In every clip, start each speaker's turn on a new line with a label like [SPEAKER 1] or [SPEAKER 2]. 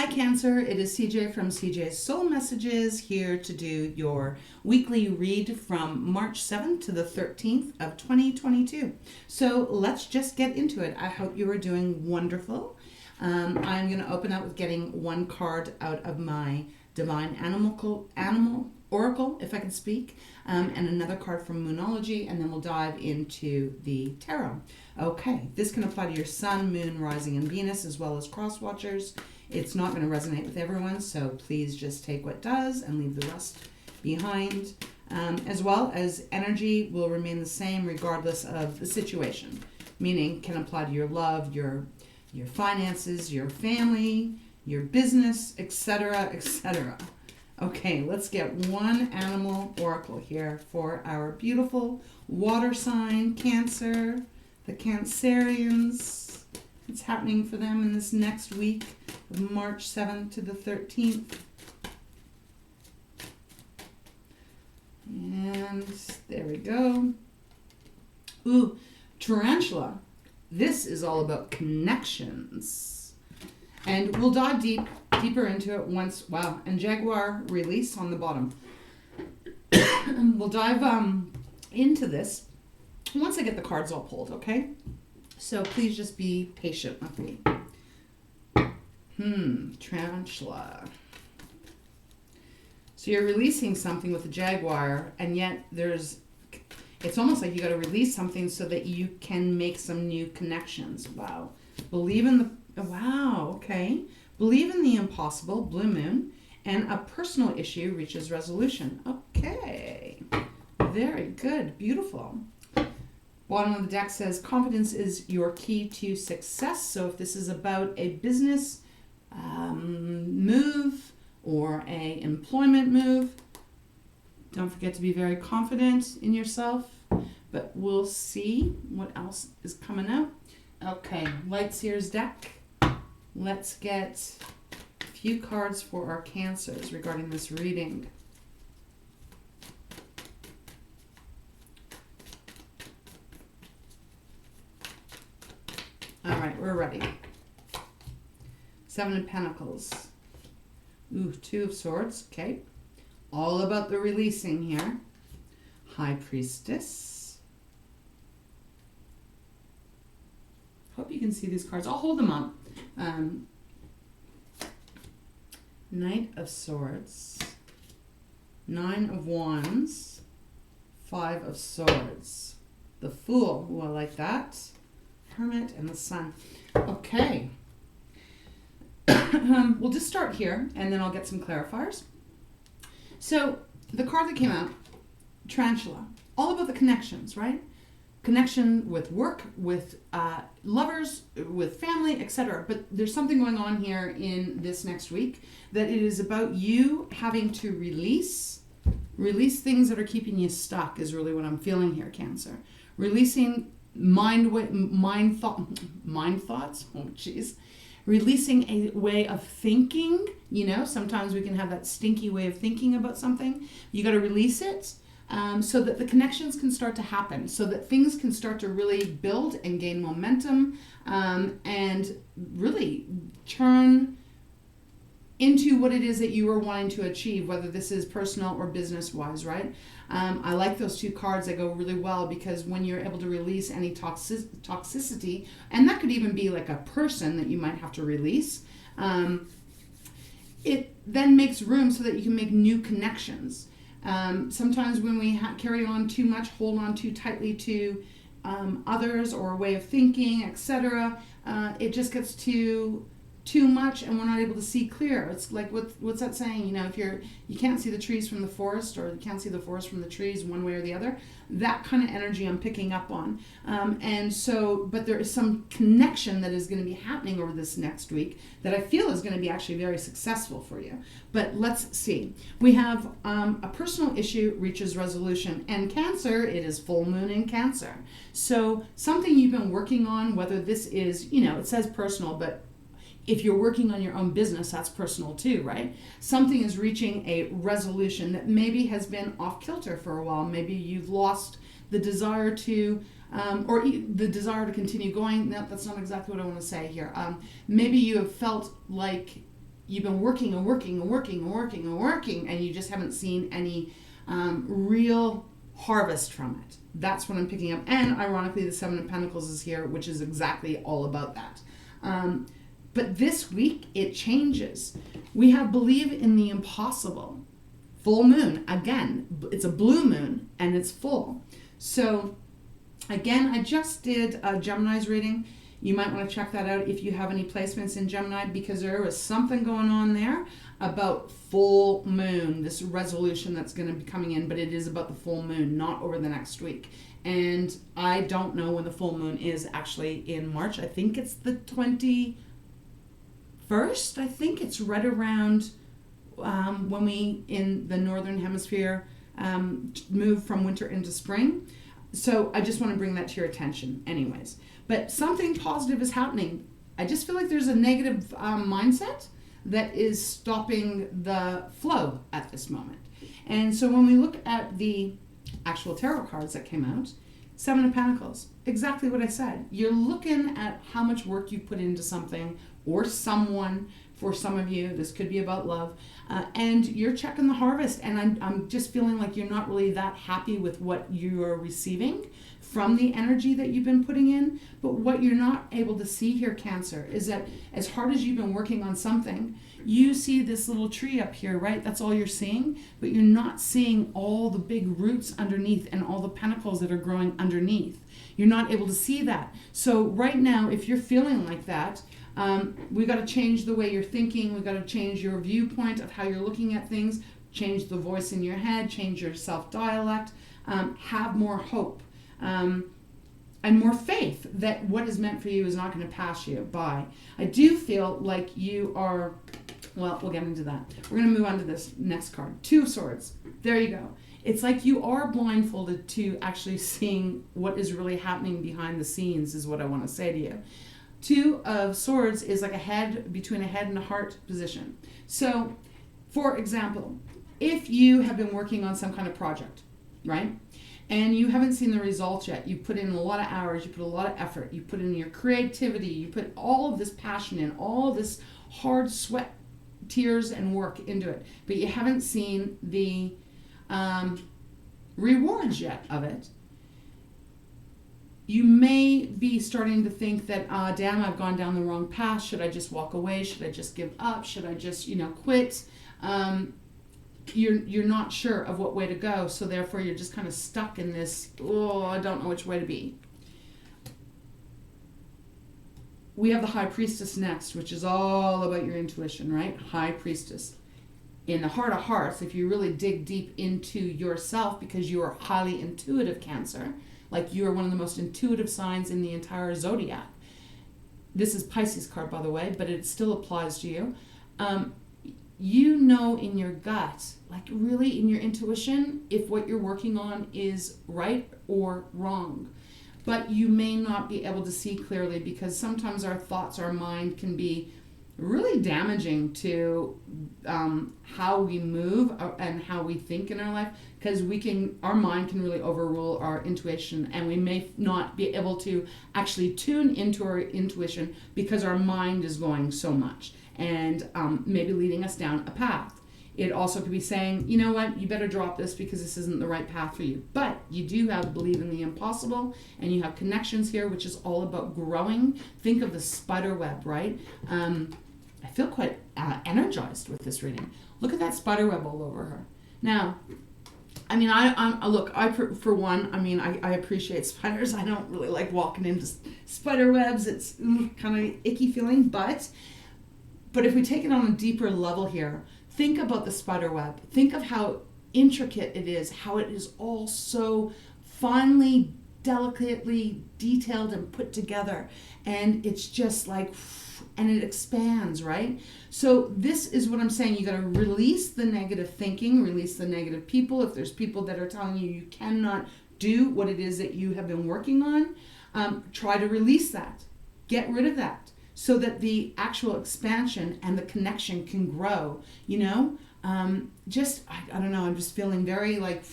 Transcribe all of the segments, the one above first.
[SPEAKER 1] Hi Cancer, it is CJ from CJ's Soul Messages here to do your weekly read from March 7th to the 13th of 2022. So let's just get into it. I hope you are doing wonderful. I'm going to open up with getting one card out of my Divine Animal Oracle, if I can speak, and another card from Moonology, and then we'll dive into the tarot. Okay, this can apply to your Sun, Moon, Rising, and Venus, as well as cross watchers. It's not going to resonate with everyone, so please just take what does and leave the rest behind. As well as energy will remain the same regardless of the situation, meaning can apply to your love, your finances, your family, your business, etc., etc. Okay, let's get one animal oracle here for our beautiful water sign, Cancer, the Cancerians. What's happening for them in this next week of March 7th to the 13th. And there we go. Ooh, Tarantula. This is all about connections. And we'll dive deeper into it once, wow, and Jaguar release on the bottom. We'll dive into this once I get the cards all pulled, okay? So please just be patient with me. Tarantula. So you're releasing something with the Jaguar, and yet it's almost like you got to release something so that you can make some new connections. Wow. Okay. Believe in the impossible, Blue Moon, and a personal issue reaches resolution. Okay. Very good. Beautiful. Bottom of the deck says confidence is your key to success. So if this is about a business move or a employment move, don't forget to be very confident in yourself. But we'll see what else is coming out. Okay, Light Seers deck. Let's get a few cards for our Cancers regarding this reading. All right, we're ready. Seven of Pentacles. Ooh, Two of Swords. Okay. All about the releasing here. High Priestess. Hope you can see these cards. I'll hold them up. Knight of Swords. Nine of Wands. Five of Swords. The Fool. Ooh, I like that. Hermit and the Sun. Okay. We'll just start here and then I'll get some clarifiers. So the card that came out, Tarantula, all about the connections, right? Connection with work, with lovers, with family, etc. But there's something going on here in this next week that it is about you having to release things that are keeping you stuck is really what I'm feeling here, Cancer. Releasing mind thoughts. Oh, jeez. Releasing a way of thinking. You know, sometimes we can have that stinky way of thinking about something. You got to release it so that the connections can start to happen, so that things can start to really build and gain momentum and really turn into what it is that you are wanting to achieve, whether this is personal or business-wise, right? I like those two cards. They go really well because when you're able to release any toxicity, and that could even be like a person that you might have to release, it then makes room so that you can make new connections. Sometimes when we carry on too much, hold on too tightly to others or a way of thinking, etc., it just gets too much and we're not able to see clear. It's like what's that saying? You know, if you can't see the trees from the forest, or you can't see the forest from the trees one way or the other. That kind of energy I'm picking up on. But there is some connection that is going to be happening over this next week that I feel is going to be actually very successful for you. But let's see. We have a personal issue reaches resolution, and Cancer, it is full moon in Cancer. So something you've been working on, whether this is, you know, it says personal, but if you're working on your own business, that's personal too, right? Something is reaching a resolution that maybe has been off kilter for a while. Maybe you've lost the desire to, or the desire to continue going. No, that's not exactly what I want to say here. Maybe you have felt like you've been working and working and working and working and working, and you just haven't seen any real harvest from it. That's what I'm picking up. And ironically, the Seven of Pentacles is here, which is exactly all about that. But this week, it changes. We have believe in the impossible. Full moon. Again, it's a blue moon, and it's full. So, again, I just did a Gemini's reading. You might want to check that out if you have any placements in Gemini, because there was something going on there about full moon, this resolution that's going to be coming in, but it is about the full moon, not over the next week. And I don't know when the full moon is actually in March. I think it's the 21st. I think it's right around when we, in the Northern Hemisphere, move from winter into spring. So I just want to bring that to your attention anyways. But something positive is happening. I just feel like there's a negative mindset that is stopping the flow at this moment. And so when we look at the actual tarot cards that came out, Seven of Pentacles, exactly what I said. You're looking at how much work you put into something or someone. For some of you, this could be about love, and you're checking the harvest, and I'm just feeling like you're not really that happy with what you are receiving from the energy that you've been putting in. But what you're not able to see here, Cancer, is that as hard as you've been working on something, you see this little tree up here, right? That's all you're seeing, but you're not seeing all the big roots underneath and all the pentacles that are growing underneath. You're not able to see that. So right now, if you're feeling like that, we got to change the way you're thinking. We got to change your viewpoint of how you're looking at things, change the voice in your head, change your self-dialect, have more hope and more faith that what is meant for you is not going to pass you by. I do feel like you are, well, we'll get into that. We're going to move on to this next card. Two of Swords. There you go. It's like you are blindfolded to actually seeing what is really happening behind the scenes is what I want to say to you. Two of Swords is like a head, between a head and a heart position. So, for example, if you have been working on some kind of project, right? And you haven't seen the results yet. You put in a lot of hours, you put a lot of effort, you put in your creativity, you put all of this passion in, all this hard sweat, tears, and work into it. But you haven't seen the rewards yet of it. You may be starting to think that, damn, I've gone down the wrong path. Should I just walk away? Should I just give up? Should I just, quit? You're not sure of what way to go, so therefore you're just kind of stuck in this, I don't know which way to be. We have the High Priestess next, which is all about your intuition, right? High Priestess. In the heart of hearts, if you really dig deep into yourself, because you are highly intuitive, Cancer, like you are one of the most intuitive signs in the entire zodiac. This is Pisces card, by the way, but it still applies to you. You know in your gut, like really in your intuition, if what you're working on is right or wrong. But you may not be able to see clearly because sometimes our thoughts, our mind can be really damaging to how we move and how we think in our life, because our mind can really overrule our intuition, and we may not be able to actually tune into our intuition because our mind is going so much and maybe leading us down a path. It also could be saying, you know what, you better drop this because this isn't the right path for you. But you do have believe in the impossible, and you have connections here, which is all about growing. Think of the spider web, right? I feel quite energized with this reading. Look at that spider web all over her. Now, I mean, for one, I appreciate spiders. I don't really like walking into spider webs. It's kind of icky feeling, but if we take it on a deeper level here, think about the spider web. Think of how intricate it is, how it is all so finely, delicately detailed and put together. And it's just like, and it expands, right? So this is what I'm saying. You got to release the negative thinking, release the negative people. If there's people that are telling you cannot do what it is that you have been working on, try to release that. Get rid of that so that the actual expansion and the connection can grow, I don't know, I'm just feeling very like,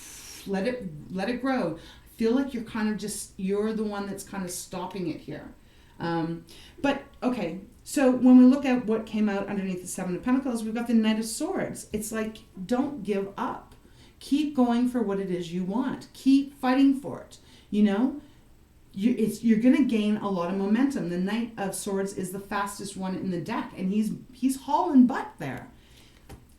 [SPEAKER 1] let it grow. I feel like you're the one that's kind of stopping it here. But, okay, so when we look at what came out underneath the Seven of Pentacles, we've got the Knight of Swords. It's like, don't give up. Keep going for what it is you want. Keep fighting for it. You know, you're going to gain a lot of momentum. The Knight of Swords is the fastest one in the deck, and he's hauling butt there.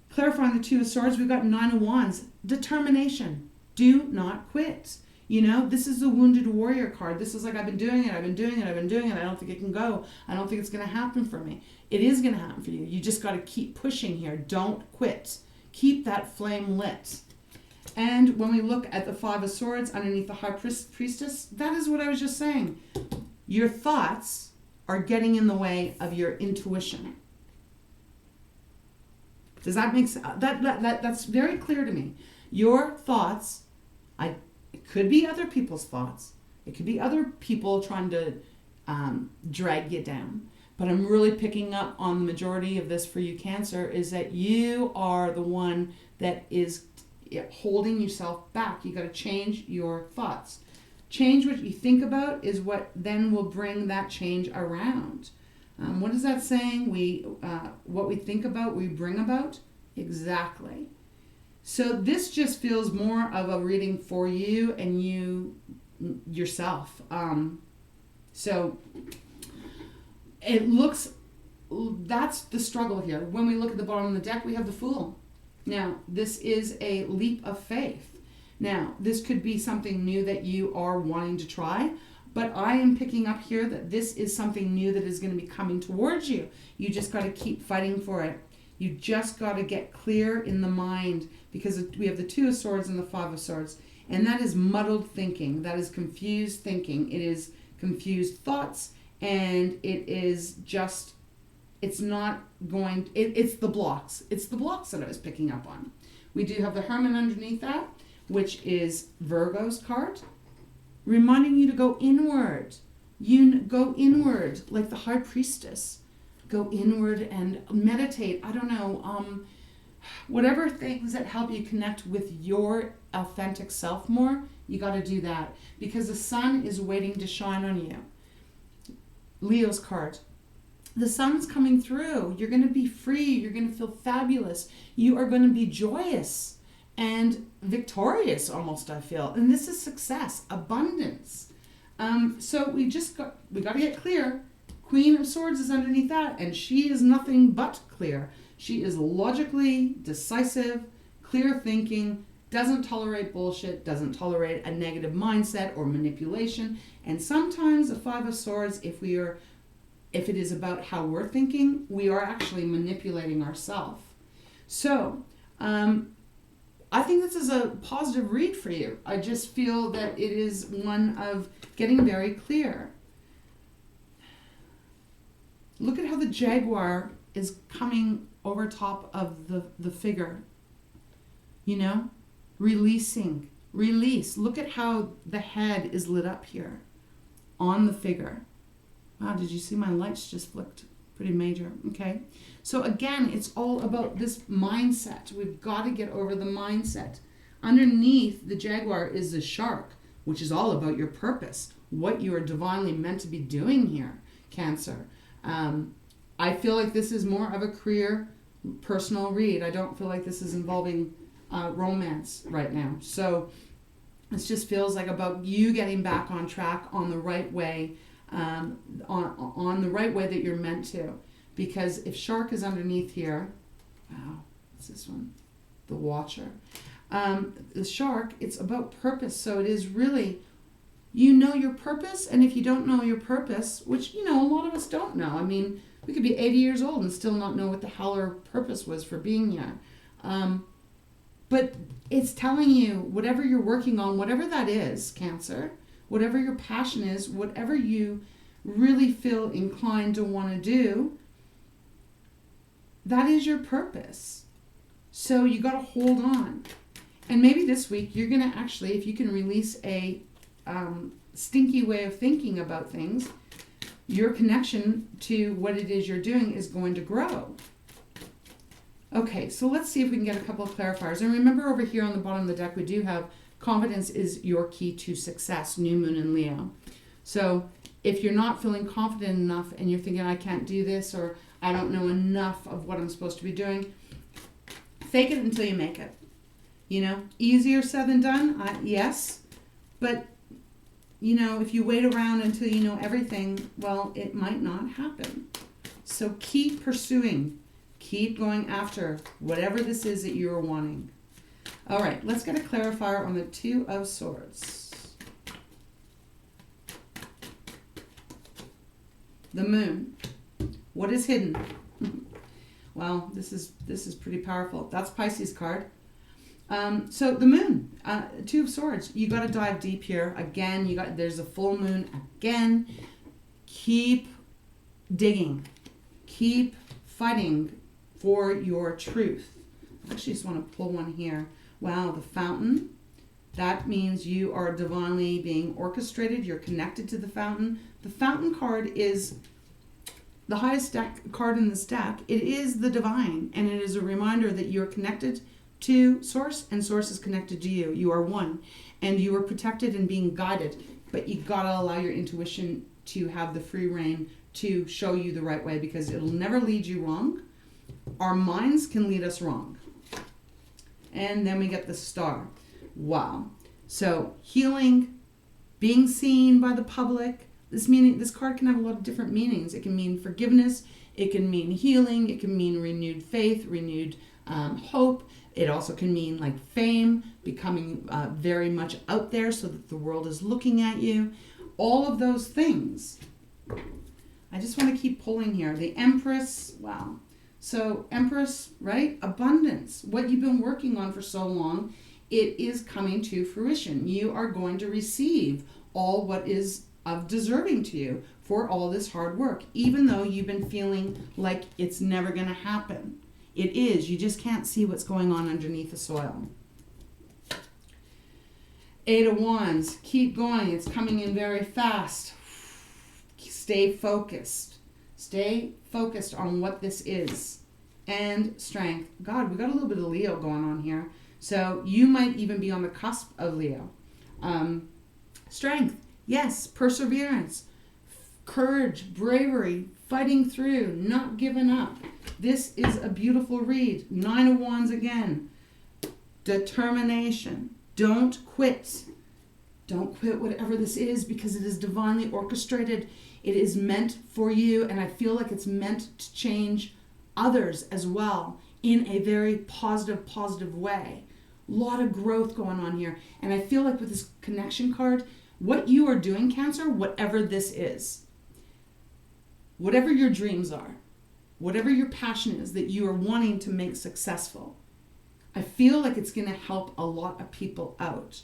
[SPEAKER 1] Clarifying the Two of Swords, we've got Nine of Wands. Determination. Do not quit. You know, this is the Wounded Warrior card. This is like, I've been doing it. I don't think it can go. I don't think it's going to happen for me. It is going to happen for you. You just got to keep pushing here. Don't quit. Keep that flame lit. And when we look at the Five of Swords underneath the High Priestess, that is what I was just saying. Your thoughts are getting in the way of your intuition. Does that make sense? That's very clear to me. Your thoughts, it could be other people's thoughts. It could be other people trying to drag you down. But I'm really picking up on the majority of this for you, Cancer, is that you are the one that is holding yourself back. You got to change your thoughts. Change what you think about is what then will bring that change around. What is that saying? What we think about, we bring about. Exactly. So this just feels more of a reading for you and yourself. So it looks, that's the struggle here. When we look at the bottom of the deck, we have the Fool. Now, this is a leap of faith. Now, this could be something new that you are wanting to try, but I am picking up here that this is something new that is going to be coming towards you. You just got to keep fighting for it. You just got to get clear in the mind, because we have the Two of Swords and the Five of Swords, and that is muddled thinking. That is confused thinking. It is confused thoughts, and it is just, it's not going, it's the blocks. It's the blocks that I was picking up on. We do have the Hermit underneath that, which is Virgo's card, reminding you to go inward. You go inward like the High Priestess. Go inward and meditate. I don't know, whatever things that help you connect with your authentic self more, you got to do that, because the sun is waiting to shine on you. Leo's card. The sun's coming through. You're going to be free. You're going to feel fabulous. You are going to be joyous and victorious almost, I feel. And this is success, abundance. So we got to get clear. Queen of Swords is underneath that, and she is nothing but clear. She is logically decisive, clear thinking, doesn't tolerate bullshit, doesn't tolerate a negative mindset or manipulation. And sometimes the Five of Swords, if it is about how we're thinking, we are actually manipulating ourselves. So, I think this is a positive read for you. I just feel that it is one of getting very clear. Look at how the Jaguar is coming over top of the figure. You know? Releasing. Release. Look at how the head is lit up here on the figure. Wow, did you see my lights just flicked? Pretty major. Okay. So again, it's all about this mindset. We've got to get over the mindset. Underneath the Jaguar is the shark, which is all about your purpose, what you are divinely meant to be doing here, Cancer. I feel like this is more of a career, personal read. I don't feel like this is involving romance right now. So it just feels like about you getting back on track on the right way, on the right way that you're meant to. Because if shark is underneath here, wow, what's this one? The Watcher. The shark, it's about purpose. So it is really, you know your purpose, and if you don't know your purpose, which, you know, a lot of us don't know. I mean, we could be 80 years old and still not know what the hell our purpose was for being here. But it's telling you, whatever you're working on, whatever that is, Cancer, whatever your passion is, whatever you really feel inclined to want to do, that is your purpose. So you got to hold on. And maybe this week you're going to actually, if you can release a stinky way of thinking about things, your connection to what it is you're doing is going to grow. Okay, so let's see if we can get a couple of clarifiers. And remember, over here on the bottom of the deck, we do have confidence is your key to success, New Moon in Leo. So if you're not feeling confident enough and you're thinking, I can't do this, or I don't know enough of what I'm supposed to be doing, fake it until you make it. You know, easier said than done, yes. But, you know, if you wait around until you know everything, well, it might not happen. So keep pursuing. Keep going after whatever this is that you're wanting. All right, let's get a clarifier on the Two of Swords. The Moon. What is hidden? Well, this is pretty powerful. That's Pisces card. So the Moon, Two of Swords. You got to dive deep here. Again, there's a full moon again. Keep digging. Keep fighting for your truth. I actually just want to pull one here. Wow, the Fountain. That means you are divinely being orchestrated. You're connected to the Fountain. The Fountain card is the highest card in this deck. It is the divine, and it is a reminder that you're connected to Source, and Source is connected to you. You are one, and you are protected and being guided, but you got to allow your intuition to have the free reign to show you the right way, because it'll never lead you wrong. Our minds can lead us wrong. And then we get the Star. Wow. So healing, being seen by the public. This card can have a lot of different meanings. It can mean forgiveness. It can mean healing. It can mean renewed faith, renewed hope. It also can mean like fame, becoming very much out there so that the world is looking at you. All of those things. I just want to keep pulling here. The Empress. Wow. So Empress, right? Abundance. What you've been working on for so long, it is coming to fruition. You are going to receive all what is of deserving to you for all this hard work, even though you've been feeling like it's never going to happen. It is. You just can't see what's going on underneath the soil. Eight of Wands. Keep going. It's coming in very fast. Stay focused. Stay focused on what this is. And Strength. God, we got a little bit of Leo going on here. So you might even be on the cusp of Leo. Strength. Yes. Perseverance. Courage. Bravery. Fighting through. Not giving up. This is a beautiful read. Nine of Wands again. Determination. Don't quit. Don't quit whatever this is, because it is divinely orchestrated. It is meant for you, and I feel like it's meant to change others as well in a very positive way. A lot of growth going on here. And I feel like with this connection card, what you are doing, Cancer, whatever this is, whatever your dreams are, whatever your passion is that you are wanting to make successful, I feel like it's going to help a lot of people out.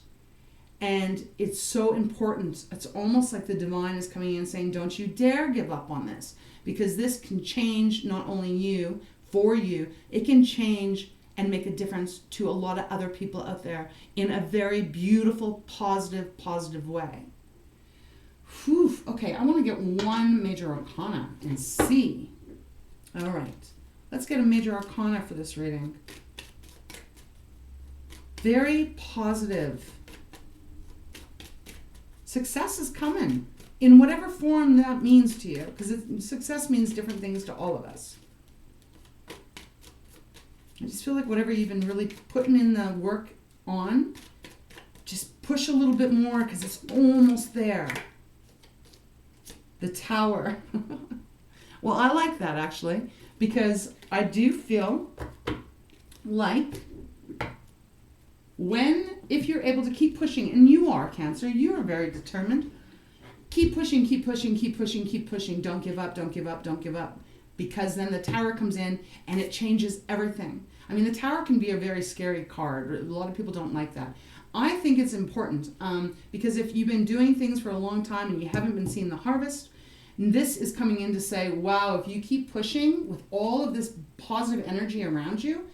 [SPEAKER 1] And it's so important. It's almost like the divine is coming in saying, don't you dare give up on this, because this can change not only you, for you, it can change and make a difference to a lot of other people out there in a very beautiful, positive way. Whew. Okay, I want to get one major arcana and see. All right, let's get a major arcana for this reading. Very positive. Success is coming in whatever form that means to you, because success means different things to all of us. I just feel like whatever you've been really putting in the work on, just push a little bit more, because it's almost there. The Tower. Well, I like that actually, because I do feel like if you're able to keep pushing, and you are, Cancer, you are very determined. Keep pushing. Don't give up. Because then the Tower comes in and it changes everything. I mean, the Tower can be a very scary card. A lot of people don't like that. I think it's important because if you've been doing things for a long time and you haven't been seeing the harvest, this is coming in to say, wow, if you keep pushing with all of this positive energy around you,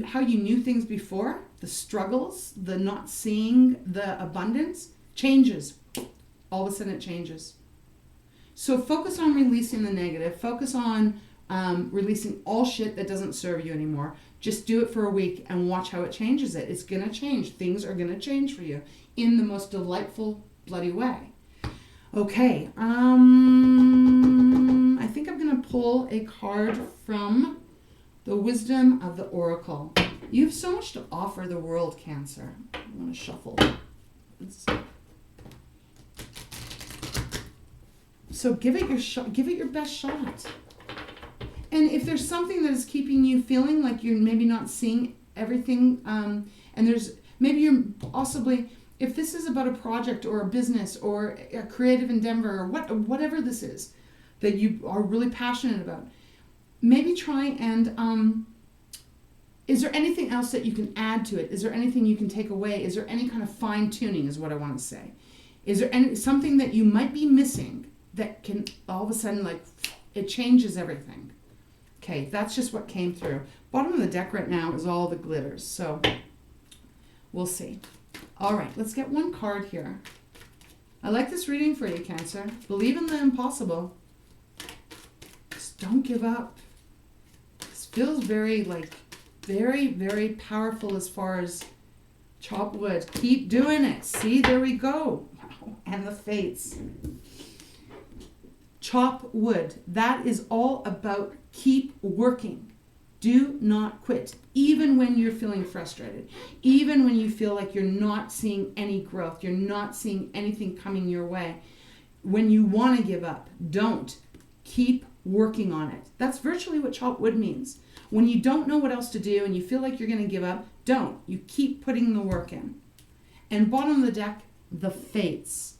[SPEAKER 1] how you knew things before, the struggles, the not seeing the abundance, changes. All of a sudden it changes. So focus on releasing the negative. Focus on releasing all shit that doesn't serve you anymore. Just do it for a week and watch how it changes it. It's going to change. Things are going to change for you in the most delightful, bloody way. Okay, I think I'm going to pull a card from the Wisdom of the Oracle. You have so much to offer the world, Cancer. I'm going to shuffle. So give it your shot. Give it your best shot. And if there's something that is keeping you feeling like you're maybe not seeing everything, and there's maybe you're possibly, if this is about a project or a business or a creative endeavor or whatever this is that you are really passionate about, maybe try and is there anything else that you can add to it? Is there anything you can take away? Is there any kind of fine tuning is what I want to say? Is there something that you might be missing that can all of a sudden, like, it changes everything? Okay, that's just what came through. Bottom of the deck right now is all the glitters, so we'll see. All right, let's get one card here. I like this reading for you, Cancer. Believe in the impossible. Just don't give up. This feels very, very powerful as far as chop wood. Keep doing it. See, there we go. Wow, and the fates. Chop wood. That is all about keep working. Do not quit. Even when you're feeling frustrated. Even when you feel like you're not seeing any growth. You're not seeing anything coming your way. When you want to give up, don't. Keep working on it. That's virtually what chop wood means. When you don't know what else to do and you feel like you're going to give up, don't. You keep putting the work in. And bottom of the deck, the fates.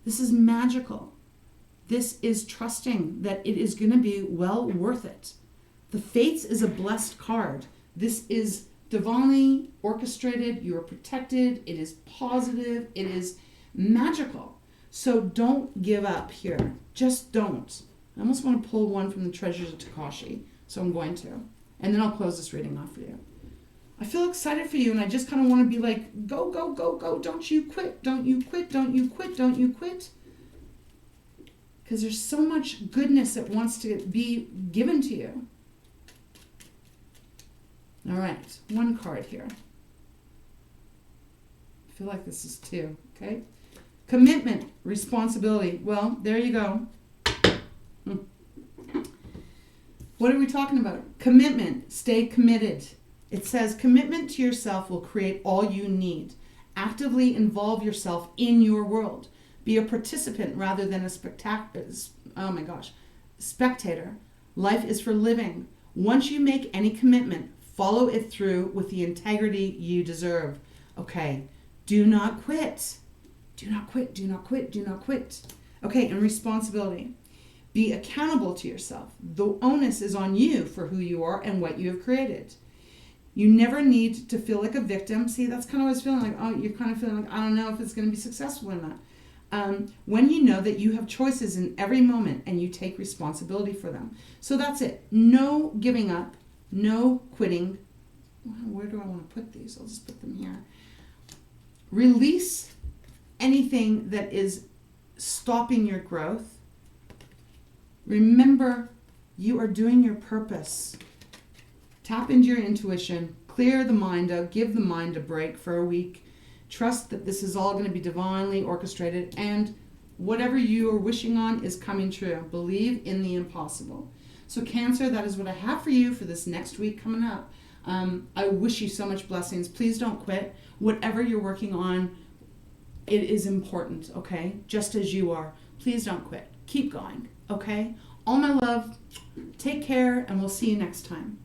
[SPEAKER 1] This is magical. This is trusting that it is going to be well worth it. The fates is a blessed card. This is divinely orchestrated. You are protected. It is positive. It is magical. So don't give up here. Just don't. I almost want to pull one from the Treasures of Tikashi. So I'm going to. And then I'll close this reading off for you. I feel excited for you, and I just kind of want to be like, go, go, go, go. Don't you quit. Don't you quit. Don't you quit. Don't you quit. Because there's so much goodness that wants to be given to you. All right. One card here. I feel like this is two. Okay. Commitment. Responsibility. Well, there you go. What are we talking about? Commitment. Stay committed. It says commitment to yourself will create all you need. Actively involve yourself in your world. Be a participant rather than a spectator. Life is for living. Once you make any commitment, follow it through with the integrity you deserve. Okay, do not quit. Do not quit, do not quit, do not quit. Okay, and responsibility. Be accountable to yourself. The onus is on you for who you are and what you have created. You never need to feel like a victim. See, that's kind of what I was feeling like. Oh, you're kind of feeling like, I don't know if it's going to be successful or not. When you know that you have choices in every moment and you take responsibility for them. So that's it. No giving up. No quitting. Where do I want to put these? I'll just put them here. Release anything that is stopping your growth. Remember, you are doing your purpose. Tap into your intuition. Clear the mind out. Give the mind a break for a week. Trust that this is all going to be divinely orchestrated, and whatever you are wishing on is coming true. Believe in the impossible. So Cancer, that is what I have for you for this next week coming up. I wish you so much blessings. Please don't quit. Whatever you're working on, it is important, okay? Just as you are. Please don't quit. Keep going, okay? All my love. Take care, and we'll see you next time.